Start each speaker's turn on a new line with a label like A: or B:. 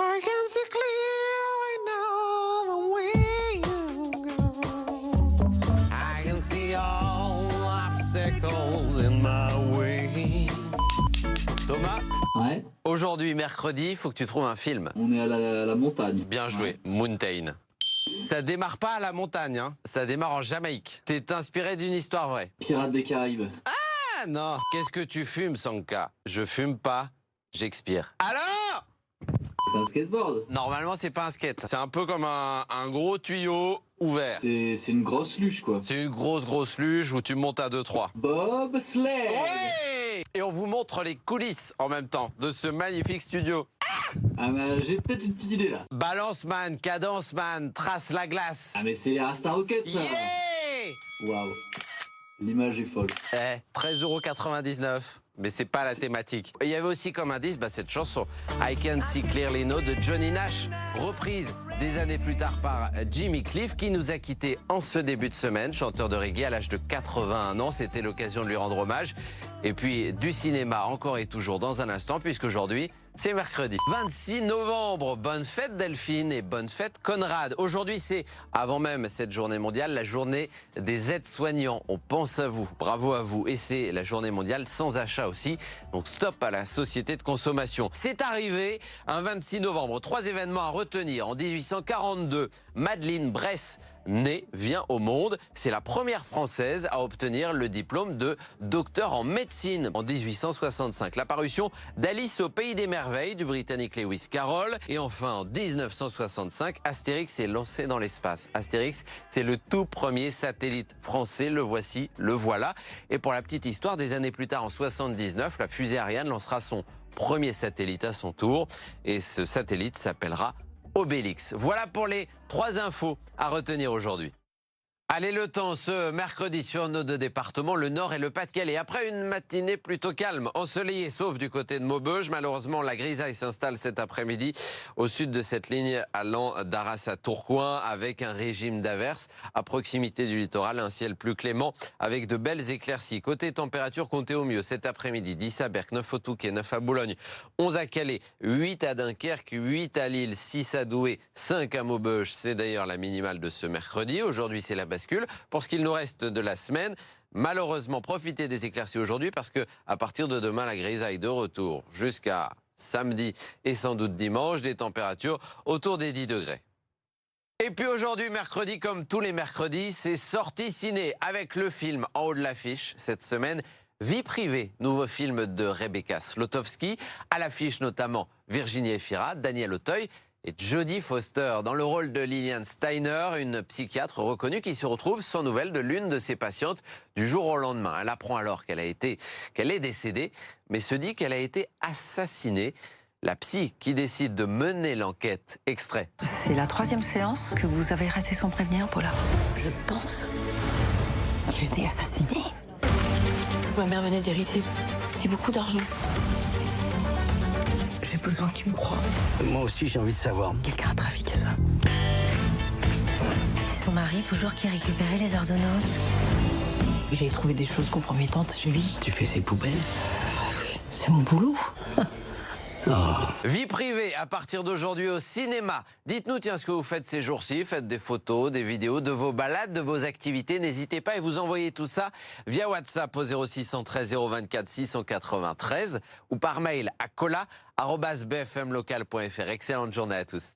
A: I can see clearly now the way you go. I can see all obstacles in my way. Thomas,
B: Ouais,
A: aujourd'hui, mercredi, il faut que tu trouves un film.
B: on est à la montagne.
A: Bien joué, Mountain. Ça démarre pas à la montagne, hein. Ça démarre en Jamaïque. T'es inspiré d'une histoire vraie.
B: Pirates des Caraïbes.
A: Ah non. Qu'est-ce que tu fumes, Sanka? Je fume pas, j'expire. Alors?
B: C'est un skateboard.
A: Normalement, c'est pas un skate. C'est un peu comme un gros tuyau ouvert.
B: C'est une grosse luge, quoi.
A: C'est une grosse luge où tu montes à 2-3.
B: Bob Sled.
A: Ouais! Et on vous montre les coulisses en même temps de ce magnifique studio.
B: Ah bah, j'ai peut-être une petite idée, là.
A: Balance man, cadence man, trace la glace.
B: Ah mais c'est les Rasta Rockets, ça.
A: Yeah!
B: Waouh. L'image est folle.
A: 13,99 €. Mais c'est pas la thématique. Il y avait aussi comme indice cette chanson I Can See Clearly Now de Johnny Nash, reprise des années plus tard par Jimmy Cliff, qui nous a quittés en ce début de semaine, chanteur de reggae à l'âge de 81 ans. C'était l'occasion de lui rendre hommage. Et puis du cinéma encore et toujours dans un instant, puisqu'aujourd'hui, c'est mercredi 26 novembre. Bonne fête Delphine et bonne fête Conrad. Aujourd'hui, c'est, avant même cette journée mondiale, la journée des aides-soignants. On pense à vous, bravo à vous. Et c'est la journée mondiale sans achat aussi. Donc stop à la société de consommation. C'est arrivé un 26 novembre. 3 événements à retenir. En 1842, Madeleine Bress, née, vient au monde. C'est la première française à obtenir le diplôme de docteur en médecine. En 1865, l'apparition d'Alice au pays des merveilles du britannique Lewis Carroll. Et enfin, en 1965, Astérix est lancé dans l'espace. Astérix, c'est le tout premier satellite français. Le voici, le voilà. Et pour la petite histoire, des années plus tard, en 79, la fusée Ariane lancera son premier satellite à son tour. Et ce satellite s'appellera Obélix. Voilà pour les 3 infos à retenir aujourd'hui. Allez, le temps ce mercredi sur nos 2 départements, le Nord et le Pas-de-Calais. Après une matinée plutôt calme, ensoleillée, sauf du côté de Maubeuge. Malheureusement, la grisaille s'installe cet après-midi au sud de cette ligne allant d'Arras à Tourcoing, avec un régime d'averses. À proximité du littoral, un ciel plus clément avec de belles éclaircies. Côté température, comptez au mieux cet après-midi. 10 à Berck, 9 au Touquet, 9 à Boulogne, 11 à Calais, 8 à Dunkerque, 8 à Lille, 6 à Douai, 5 à Maubeuge. C'est d'ailleurs la minimale de ce mercredi. Aujourd'hui, c'est la bascule. Pour ce qu'il nous reste de la semaine, malheureusement, profitez des éclaircies aujourd'hui parce que à partir de demain, la grisaille de retour jusqu'à samedi et sans doute dimanche, des températures autour des 10 degrés. Et puis aujourd'hui, mercredi, comme tous les mercredis, c'est sortie ciné avec le film en haut de l'affiche cette semaine. Vie privée, nouveau film de Rebecca Slotowski. À l'affiche notamment Virginie Efira, Daniel Auteuil et Jodie Foster dans le rôle de Lillian Steiner, une psychiatre reconnue qui se retrouve sans nouvelles de l'une de ses patientes du jour au lendemain. Elle apprend alors qu'elle est décédée, mais se dit qu'elle a été assassinée. La psy qui décide de mener l'enquête. Extrait.
C: C'est la 3e séance que vous avez raté sans prévenir, Paula. Je pense qu'elle a été assassinée. Ma mère venait d'hériter si beaucoup d'argent. J'ai besoin qu'il me croie.
D: Moi aussi, j'ai envie de savoir.
C: Quelqu'un a trafiqué ça.
E: C'est son mari toujours qui récupérait les ordonnances.
C: J'ai trouvé des choses compromettantes, Julie.
D: Tu fais ses poubelles?
C: C'est mon boulot.
A: Vie privée à partir d'aujourd'hui au cinéma. Dites-nous ce que vous faites ces jours-ci. Faites des photos, des vidéos de vos balades, de vos activités. N'hésitez pas et vous envoyez tout ça via WhatsApp au 0613 024 693 ou par mail à cola@bfmlocal.fr. Excellente journée à tous.